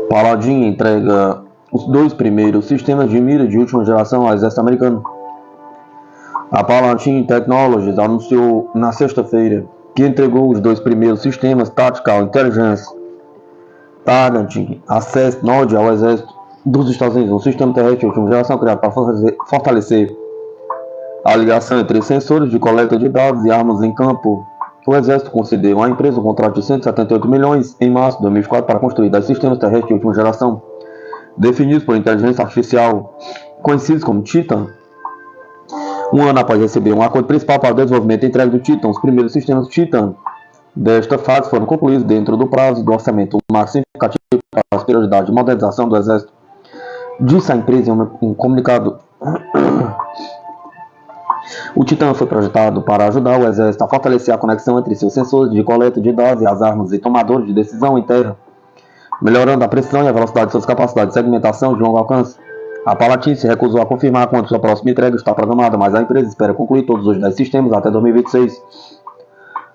Paladin entrega os 2 primeiros sistemas de mira de última geração ao exército americano. A Paladin Technologies anunciou na sexta-feira que entregou os 2 primeiros sistemas Tactical Intelligence Targeting Assess Node ao exército dos Estados Unidos, um sistema terrestre de última geração criado para fortalecer a ligação entre sensores de coleta de dados e armas em campo. O Exército concedeu à empresa um contrato de 178 milhões em março de 2004 para construir 10 sistemas terrestres de última geração, definidos por inteligência artificial, conhecidos como Titan. Um ano após receber um acordo principal para o desenvolvimento e entrega do Titan, os primeiros sistemas Titan desta fase foram concluídos dentro do prazo do orçamento, um marco significativo para as prioridades de modernização do Exército, disse a empresa em um comunicado. O Titan foi projetado para ajudar o Exército a fortalecer a conexão entre seus sensores de coleta de dados e as armas e tomadores de decisão em terra, melhorando a precisão e a velocidade de suas capacidades de segmentação de longo alcance. A Paladin se recusou a confirmar quando sua próxima entrega está programada, mas a empresa espera concluir todos os 10 sistemas até 2026.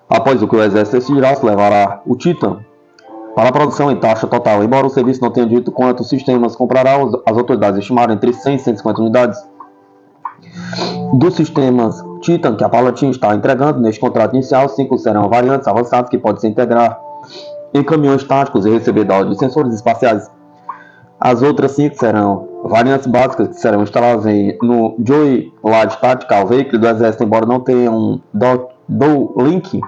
Após o que o Exército decidirá se levará o Titan para a produção em taxa total, embora o serviço não tenha dito quantos sistemas comprará, as autoridades estimaram entre 100 e 150 unidades. Dos sistemas Titan que a Paladin está entregando neste contrato inicial, 5 serão variantes avançadas que podem se integrar em caminhões táticos e receber dados de sensores espaciais. As outras 5 serão variantes básicas que serão instaladas no Joy Light Tactical Vehicle do Exército, embora não tenham um downlink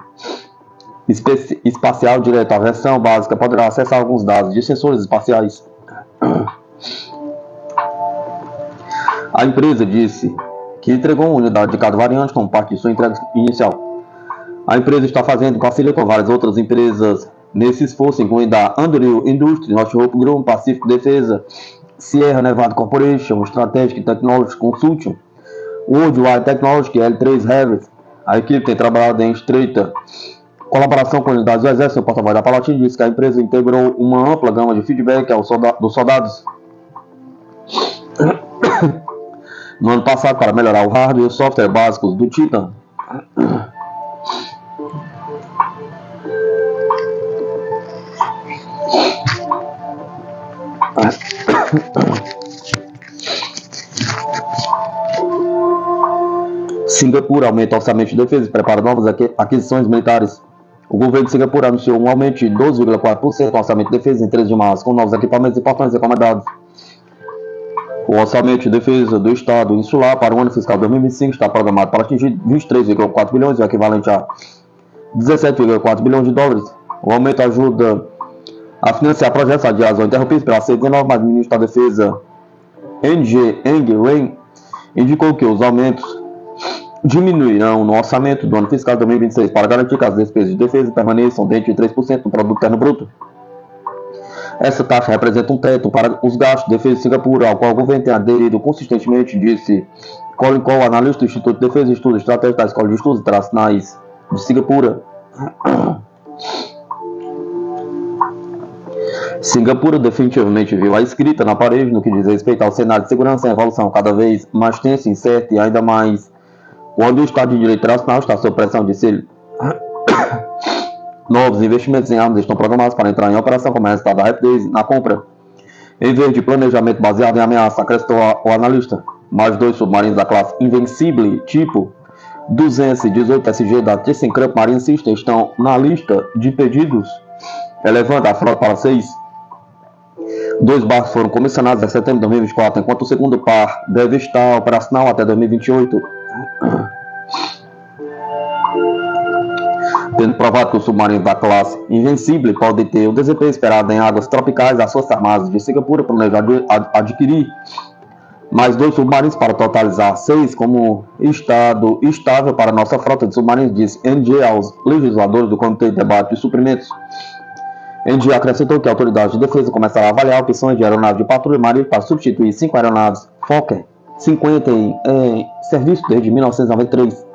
espacial direto. A versão básica poderá acessar alguns dados de sensores espaciais. A empresa disse que entregou uma unidade de cada variante como parte de sua entrega inicial. A empresa está fazendo parceria com várias outras empresas nesse esforço, incluindo a Anduril Industries, Northrop Grumman, Pacific Defesa, Sierra Nevada Corporation, Strategic Technology Consulting, Worldwide Technology, L3 Harris. A equipe tem trabalhado em estreita colaboração com unidades do Exército. O porta-voz da Paladin disse que a empresa integrou uma ampla gama de feedback dos soldados no ano passado para melhorar o hardware e o software básicos do Titan. Singapura aumenta o orçamento de defesa e prepara novas aquisições militares. O governo de Singapura anunciou um aumento de 12,4% no orçamento de defesa em 13 de março, com novos equipamentos importantes encomendados. O orçamento de defesa do Estado insular para o ano fiscal 2025 está programado para atingir 23,4 bilhões, o equivalente a 17,4 bilhões de dólares. O aumento ajuda a financiar projetos adiados ou interrompidos pela C-19, mas o ministro da Defesa, Eng Ren, indicou que os aumentos diminuirão no orçamento do ano fiscal 2026 para garantir que as despesas de defesa permaneçam dentro de 3% do produto interno bruto. Essa taxa representa um teto para os gastos de defesa de Singapura, ao qual o governo tem aderido consistentemente, disse Colin Cole, analista do Instituto de Defesa e Estudos Estratégicos da Escola de Estudos Internacionais de Singapura. Singapura definitivamente viu a escrita na parede no que diz respeito ao cenário de segurança em evolução cada vez mais tenso, incerto e ainda mais quando o Estado de Direito Internacional está sob pressão, disse ele. Novos investimentos em armas estão programados para entrar em operação como resultado da rapidez na compra, em vez de planejamento baseado em ameaça, acrescentou o analista. Mais 2 submarinos da classe Invincible, tipo 218 SG da ThyssenKrupp Marine System, estão na lista de pedidos, elevando a frota para 6. 2 barcos foram comissionados em setembro de 2024, enquanto o segundo par deve estar operacional até 2028. Tendo provado que os submarinos da classe Invincible podem ter o desempenho esperado em águas tropicais, as Forças Armadas de Singapura planejam adquirir mais 2 submarinos para totalizar 6 como estado estável para nossa frota de submarinos, disse NG aos legisladores do Comitê de Debate de Suprimentos. NG acrescentou que a autoridade de defesa começará a avaliar opções de aeronaves de patrulha marinha para substituir 5 aeronaves Fokker 50 em serviço desde 1993.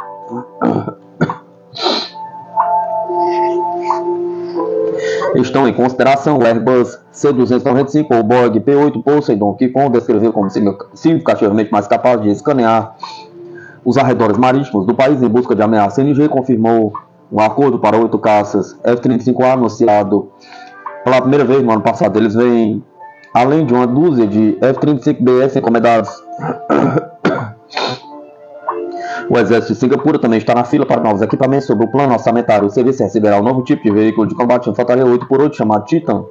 Estão em consideração o Airbus C-295 ou o Boeing P-8 Poseidon, que Con descreveu como significativamente mais capaz de escanear os arredores marítimos do país em busca de ameaça. A CNG confirmou um acordo para 8 caças F-35A anunciado pela primeira vez no ano passado. Eles vêm além de uma dúzia de F-35BS encomendados. O Exército de Singapura também está na fila para novos equipamentos. Sob o plano orçamentário, o serviço receberá um novo tipo de veículo de combate de infantaria 8x8 chamado Titan.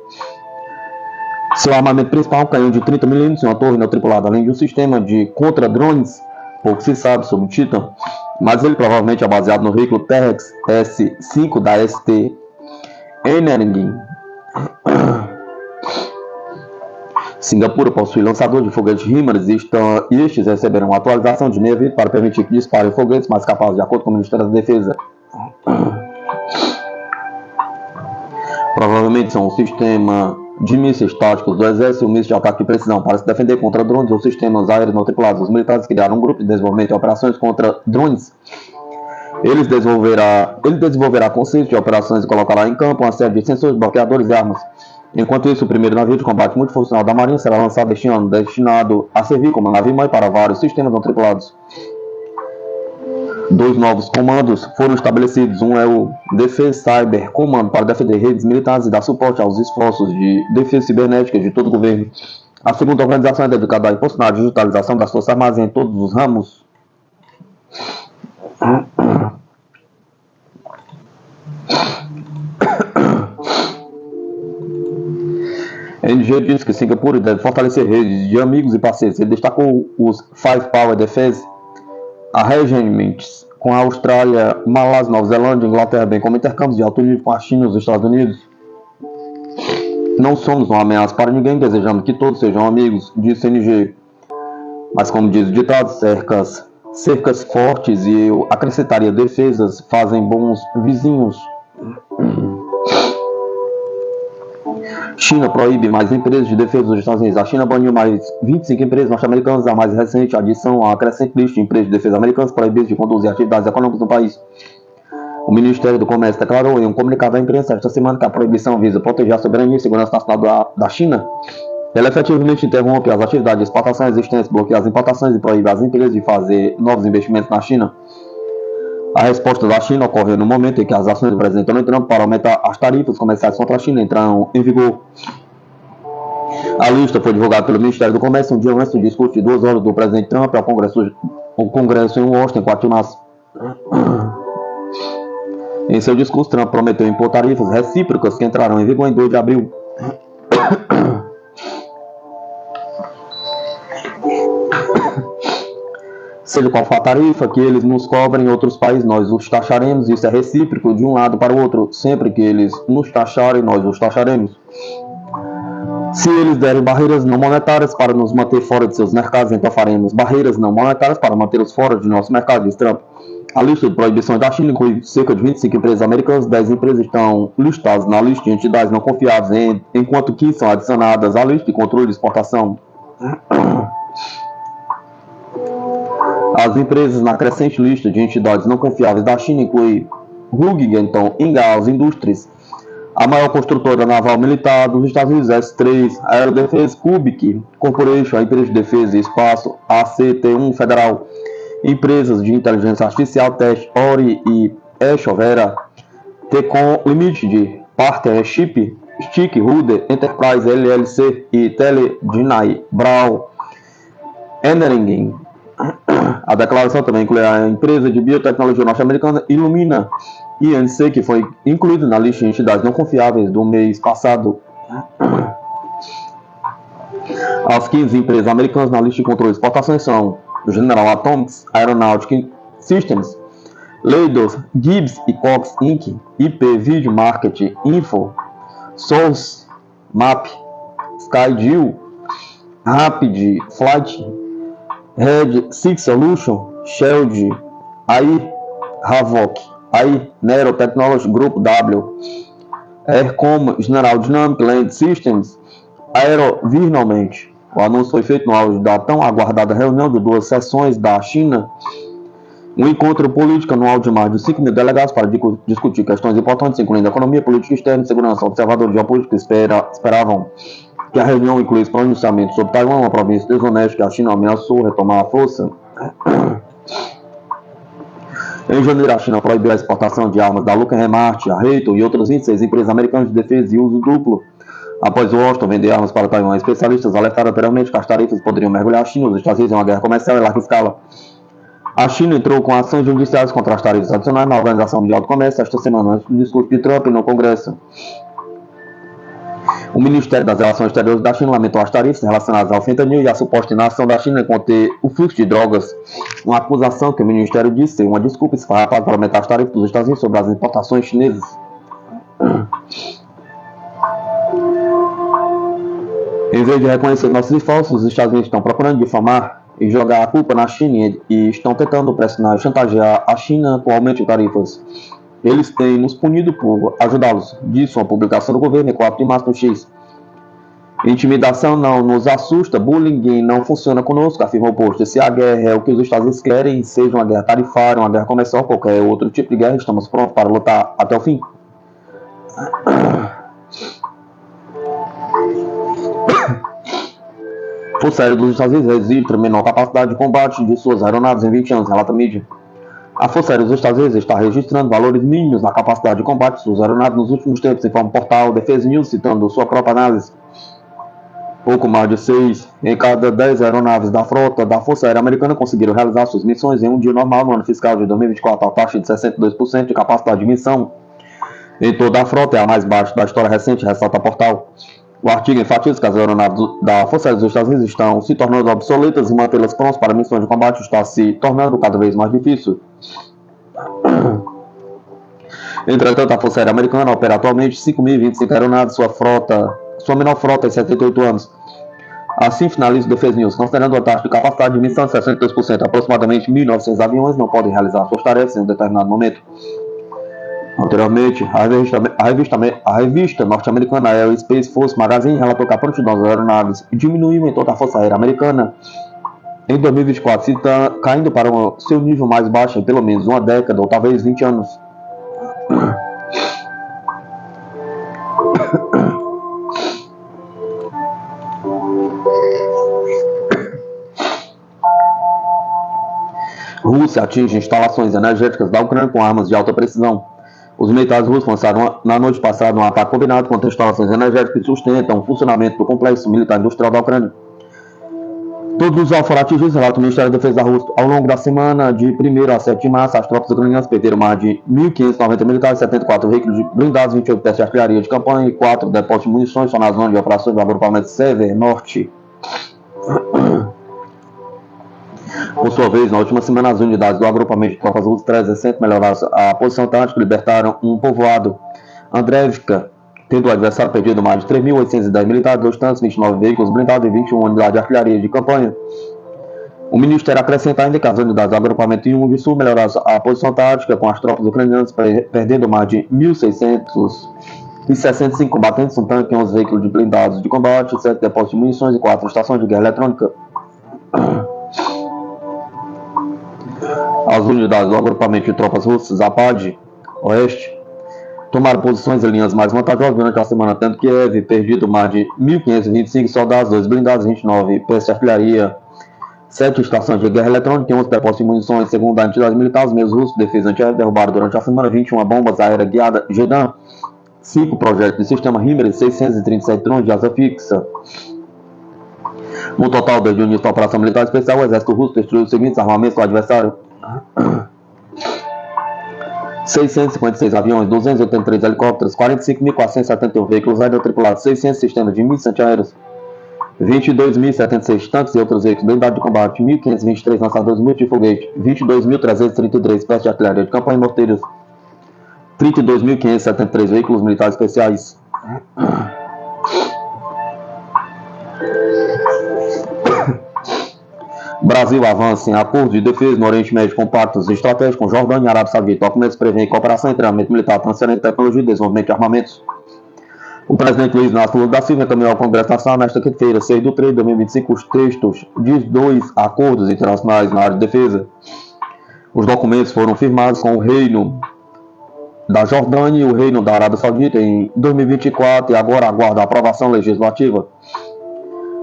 Seu armamento principal é um canhão de 30 mm e uma torre não tripulada, além de um sistema de contra-drones. Pouco se sabe sobre o Titan, mas ele provavelmente é baseado no veículo T-Rex S-5 da ST Energy. Singapura possui lançador de foguetes HIMARS e estes receberam uma atualização de meia vida para permitir que disparem foguetes mais capazes, de acordo com o Ministério da Defesa. Provavelmente são um sistema de mísseis táticos do Exército e um míssil de ataque de precisão para se defender contra drones ou sistemas aéreos não tripulados. Os militares criaram um grupo de desenvolvimento de operações contra drones. Ele desenvolverá conceitos de operações e colocará em campo uma série de sensores, bloqueadores e armas. Enquanto isso, o primeiro navio de combate multifuncional da Marinha será lançado este ano, destinado a servir como navio-mãe para vários sistemas não tripulados. 2 novos comandos foram estabelecidos. Um é o Defense Cyber Command, para defender redes militares e dar suporte aos esforços de defesa cibernética de todo o governo. A segunda organização é dedicada a impulsionar a digitalização das Forças Armadas em todos os ramos. A NG disse que Singapura deve fortalecer redes de amigos e parceiros. Ele destacou os Five Power Defense Arrangements com a Austrália, Malásia, Nova Zelândia e Inglaterra, bem como intercâmbios de alto nível com a China e os Estados Unidos. Não somos uma ameaça para ninguém, desejamos que todos sejam amigos, disse a NG. Mas como diz o ditado, cercas fortes e eu acrescentaria defesas fazem bons vizinhos. China proíbe mais empresas de defesa dos Estados Unidos. A China baniu mais 25 empresas norte-americanas. A mais recente adição à crescente lista de empresas de defesa americanas proibidas de conduzir atividades econômicas no país. O Ministério do Comércio declarou em um comunicado à imprensa esta semana que a proibição visa proteger a soberania e segurança nacional da China. Ela efetivamente interrompe as atividades de exportação existentes, bloqueia as importações e proíbe as empresas de fazer novos investimentos na China. A resposta da China ocorreu no momento em que as ações do presidente Donald Trump para aumentar as tarifas comerciais contra a China entraram em vigor. A lista foi divulgada pelo Ministério do Comércio um dia antes do discurso de 2 horas do presidente Trump ao Congresso em Washington, 4 de março. Em seu discurso, Trump prometeu impor tarifas recíprocas que entrarão em vigor em 2 de abril. Seja qual for a tarifa que eles nos cobrem em outros países, nós os taxaremos. Isso é recíproco de um lado para o outro. Sempre que eles nos taxarem, nós os taxaremos. Se eles derem barreiras não monetárias para nos manter fora de seus mercados, então faremos barreiras não monetárias para mantê-los fora de nosso mercado, diz Trump. A lista de proibições da China inclui cerca de 25 empresas americanas. 10 empresas estão listadas na lista de entidades não confiáveis, enquanto 15 são adicionadas à lista de controle de exportação. As empresas na crescente lista de entidades não confiáveis da China incluem Huntington Ingalls Industries, a maior construtora naval militar dos Estados Unidos, S3, a Aerodefense Cubic Corporation, a empresa de defesa e espaço, ACT1 Federal, empresas de inteligência artificial, Test, Ori e Eshovera, Tecom Limited, Partnership, Stick, Ruder, Enterprise, LLC e Teledinai, Brown, Enering. A declaração também inclui a empresa de biotecnologia norte-americana Illumina INC, que foi incluída na lista de entidades não confiáveis do mês passado. As 15 empresas americanas na lista de controle de exportações são General Atomics, Aeronautic Systems, Leidos, Gibbs e Cox Inc., IP Video Market Info, Source Map, Skydeal, Rapid Flight, Red Six Solution, Sheld, AI Havoc, AI Nero Technology Group W, Aircom, General Dynamic Land Systems, Aerovirtualmente, O anúncio foi feito no auge da tão aguardada reunião de 2 sessões da China, um encontro político anual de mais de 5 mil delegados para discutir questões importantes, incluindo economia, política externa e segurança. Observadores geopolíticos esperavam que a reunião incluísse pronunciamentos sobre Taiwan, uma província desonesta que a China ameaçou retomar a força. Em janeiro, a China proibiu a exportação de armas da Lockheed Martin, a Raytheon e outras 26 empresas americanas de defesa e uso duplo. Após Washington vender armas para Taiwan, especialistas alertaram anteriormente que as tarifas poderiam mergulhar a China e os Estados Unidos em uma guerra comercial em larga escala. A China entrou com ações judiciais contra as tarifas adicionais na Organização Mundial do Comércio esta semana, antes do discurso de Trump no Congresso. O Ministério das Relações Exteriores da China lamentou as tarifas relacionadas ao fentanil e a suposta inação da China em conter o fluxo de drogas, uma acusação que o Ministério disse ser uma desculpa esfarrapada para aumentar as tarifas dos Estados Unidos sobre as importações chinesas. Em vez de reconhecer nossos esforços, os Estados Unidos estão procurando difamar e jogar a culpa na China e estão tentando pressionar e chantagear a China com aumento de tarifas. Eles têm nos punido por ajudá-los, disse uma publicação do governo em 4 de março no X. Intimidação não nos assusta, bullying não funciona conosco, afirmou o posto. Se a guerra é o que os Estados Unidos querem, seja uma guerra tarifária, uma guerra comercial, qualquer outro tipo de guerra, estamos prontos para lutar até o fim. Força Aérea dos Estados Unidos registra menor capacidade de combate de suas aeronaves em 20 anos, relata a mídia. A Força Aérea dos Estados Unidos está registrando valores mínimos na capacidade de combate de suas aeronaves nos últimos tempos, informa o portal Defense News, citando sua própria análise. Pouco mais de 6 em cada 10 aeronaves da frota da Força Aérea Americana conseguiram realizar suas missões em um dia normal no ano fiscal de 2024, a taxa de 62% de capacidade de missão em toda a frota é a mais baixa da história recente, ressalta o portal. O artigo enfatiza que as aeronaves da Força Aérea dos Estados Unidos estão se tornando obsoletas e mantê-las prontas para missões de combate está se tornando cada vez mais difícil. Entretanto, a Força Aérea Americana opera atualmente 5.025 aeronaves, sua menor frota em 78 anos. Assim finaliza o Defense News, considerando a taxa de capacidade de missão de 62%, aproximadamente 1.900 aviões não podem realizar suas tarefas em um determinado momento. Anteriormente, a revista norte-americana Aerospace Force Magazine relatou que a prontidão das aeronaves diminuiu em toda a Força Aérea Americana em 2024, caindo para o seu nível mais baixo em pelo menos uma década ou talvez 20 anos. Rússia atinge instalações energéticas da Ucrânia com armas de alta precisão. Os militares russos lançaram na noite passada um ataque combinado contra instalações energéticas que sustentam o funcionamento do complexo militar industrial da Ucrânia. Todos os alvos foram atingidos, relata o Ministério da Defesa russo. Ao longo da semana de 1º a 7 de março, as tropas ucranianas perderam mais de 1.590 militares, 74 veículos blindados, 28 peças de artilharia de campanha e 4 depósitos de munições só na zona de operações do agrupamento Sever Norte. Por sua vez, na última semana, as unidades do agrupamento de tropas russas 360 melhoraram a posição tática e libertaram um povoado, Andreevka, tendo o adversário perdido mais de 3.810 militares, 2 tanques, 29 veículos blindados e 21 unidades de artilharia de campanha. O Ministério acrescenta ainda que as unidades do agrupamento em de Sul melhoraram a posição tática, com as tropas ucranianas perdendo mais de 1.665 combatentes, um tanque, 11 veículos de blindados de combate, 7 depósitos de munições e 4 estações de guerra eletrônica. As unidades do agrupamento de tropas russas Zapad Oeste tomaram posições em linhas mais vantajosas durante a semana, tendo Kiev perdido mais de 1.525 soldados, 2 blindados, 29 peças de artilharia, 7 estações de guerra eletrônica e 11 depósitos de munições. Segundo a entidade militar, os meios russos de defesa antiaérea derrubaram durante a semana 21 bombas aéreas guiadas Gedan, 5 projetos de sistema Himmler e 637 drones de asa fixa. No total, desde o início da operação militar especial, o exército russo destruiu os seguintes armamentos do adversário: 656 aviões, 283 helicópteros, 45.471 veículos aerotripulados, 600 sistemas de mísseis antiaéreos, 22.076 tanques e outros veículos blindados de combate, 1.523 lançadores multifoguete, 22.333 peças de artilharia de campanha e morteiros, 32.573 veículos militares especiais. Brasil avança em acordo de defesa no Oriente Médio com pactos estratégicos com Jordânia e Arábia Saudita. Documentos prevêem cooperação em treinamento militar, transferência de tecnologia e desenvolvimento de armamentos. O presidente Luiz Inácio Lula da Silva encaminhou ao Congresso Nacional nesta quinta-feira, 6 de 3 de 2025, os textos de 2 acordos internacionais na área de defesa. Os documentos foram firmados com o Reino da Jordânia e o Reino da Arábia Saudita em 2024 e agora aguarda a aprovação legislativa.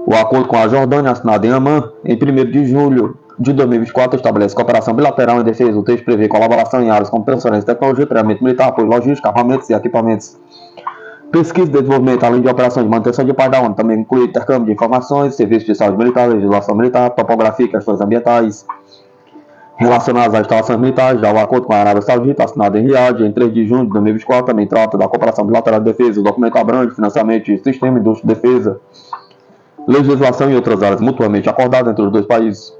O acordo com a Jordânia, assinado em Amman em 1º de julho de 2024, estabelece cooperação bilateral em defesa. O texto prevê colaboração em áreas como transferência de tecnologia, treinamento militar, apoio logístico, armamentos e equipamentos, pesquisa e desenvolvimento, além de operações de manutenção de paz da ONU. Também inclui intercâmbio de informações, serviços de saúde militar, legislação militar, topografia e questões ambientais relacionadas às instalações militares. Já o acordo com a Arábia Saudita, assinado em Riad em 3 de junho de 2024, também trata da cooperação bilateral de defesa. O documento abrange financiamento de sistema, indústria de defesa, legislação e outras áreas mutuamente acordadas entre os dois países.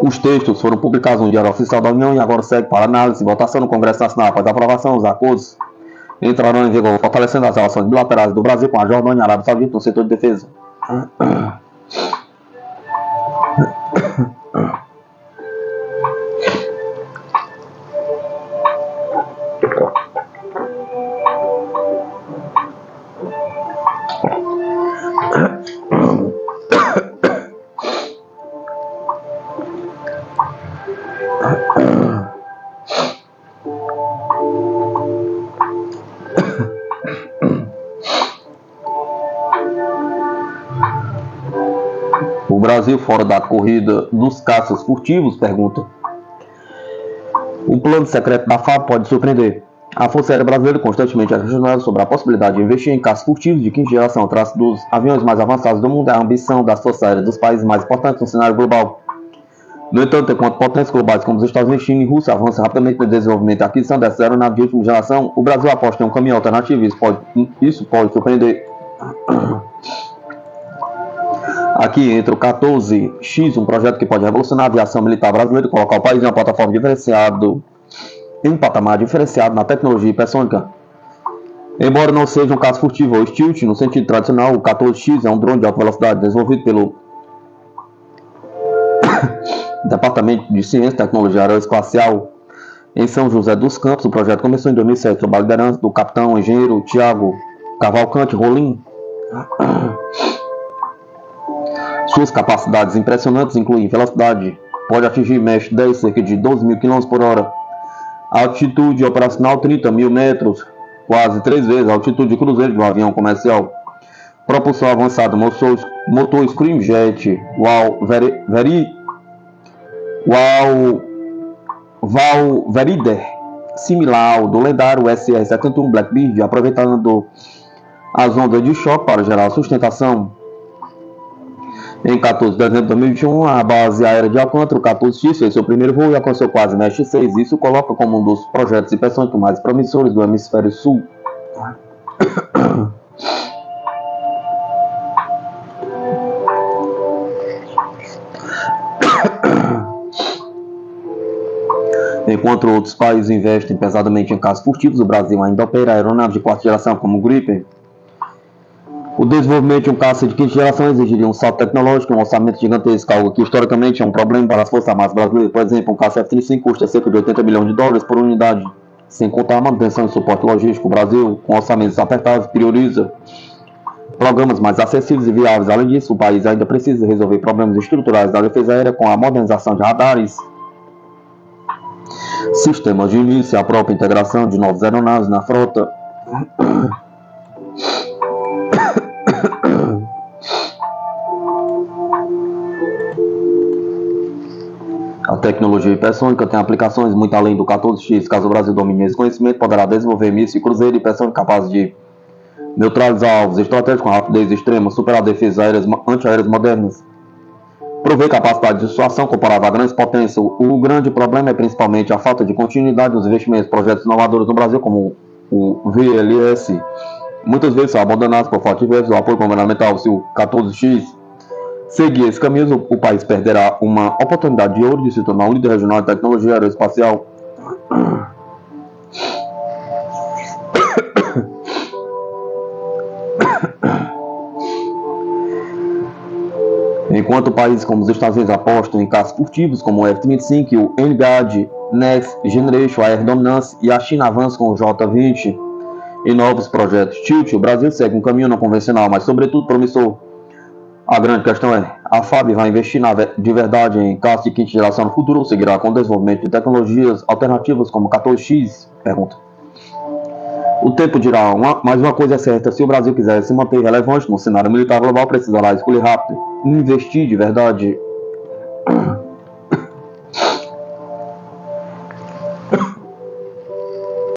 Os textos foram publicados no Diário Oficial da União e agora segue para análise e votação no Congresso Nacional. Após a aprovação, os acordos entrarão em vigor, fortalecendo as relações bilaterais do Brasil com a Jordânia e a Arábia Saudita no setor de defesa. O Brasil fora da corrida dos caças furtivos? Pergunta. O plano secreto da FAB pode surpreender. A Força Aérea Brasileira constantemente é questionada sobre a possibilidade de investir em caças furtivos de quinta geração. Traço dos aviões mais avançados do mundo é a ambição das forças aéreas dos países mais importantes no cenário global. No entanto, enquanto potências globais como os Estados Unidos, China e Rússia avançam rapidamente no desenvolvimento e aquisição dessas aeronaves de última geração, o Brasil aposta em um caminho alternativo e isso pode surpreender. Aqui entra o 14X, um projeto que pode revolucionar a aviação militar brasileira e colocar o país em uma plataforma diferenciado, em um patamar diferenciado na tecnologia hipersônica. Embora não seja um caça furtivo ou stealth no sentido tradicional, o 14X é um drone de alta velocidade desenvolvido pelo Departamento de Ciência e Tecnologia Aeroespacial em São José dos Campos. O projeto começou em 2007 sob a liderança do capitão engenheiro Tiago Cavalcante Rolim. Suas capacidades impressionantes incluem velocidade, pode atingir Mach 10, cerca de 12.000 km por hora, altitude operacional 30.000 metros, quase 3 vezes a altitude de cruzeiro de um avião comercial, propulsão avançada, motor Scramjet, Valverider, similar ao do lendário SR-71 Blackbird, aproveitando as ondas de choque para gerar sustentação. Em 14 de dezembro de 2021, a base aérea de Alcântara, o 14X, fez seu primeiro voo e alcançou quase Mach 6. Isso coloca como um dos projetos hipersônicos mais promissores do hemisfério sul. Enquanto outros países investem pesadamente em caças furtivos, o Brasil ainda opera aeronaves de quarta geração como o Gripen. O desenvolvimento de um caça de quinta geração exigiria um salto tecnológico e um orçamento gigantesco, algo que historicamente é um problema para as Forças Armadas brasileiras. Por exemplo, um caça F-35 custa cerca de 80 milhões de dólares por unidade, sem contar a manutenção e suporte logístico. O Brasil, com orçamentos apertados, prioriza programas mais acessíveis e viáveis. Além disso, o país ainda precisa resolver problemas estruturais da defesa aérea com a modernização de radares, sistemas de início e a própria integração de novas aeronaves na frota. A tecnologia hipersônica tem aplicações muito além do 14X. Caso o Brasil domine esse conhecimento, poderá desenvolver mísseis cruzeiro hipersônico capazes de neutralizar alvos estratégicos com rapidez extrema, superar defesas antiaéreas modernas, prover capacidade de dissuasão comparável a grandes potências. O grande problema é principalmente a falta de continuidade dos investimentos. Projetos inovadores no Brasil, como o VLS, muitas vezes são abandonados por falta de apoio governamental. Se o 14X seguir esse caminho, o país perderá uma oportunidade de ouro de se tornar um líder regional de tecnologia aeroespacial. Enquanto países como os Estados Unidos apostam em caças furtivos como o F-35 e o NGAD Next Generation, a Air Dominance, e a China avança com o J-20 e novos projetos. Tilt, o Brasil segue um caminho não convencional, mas sobretudo promissor. A grande questão é, a FAB vai investir de verdade em carros de quinta geração no futuro ou seguirá com o desenvolvimento de tecnologias alternativas como 14X? Pergunta. O tempo dirá, mas uma coisa é certa, se o Brasil quiser se manter relevante no cenário militar global, precisará escolher rápido, investir de verdade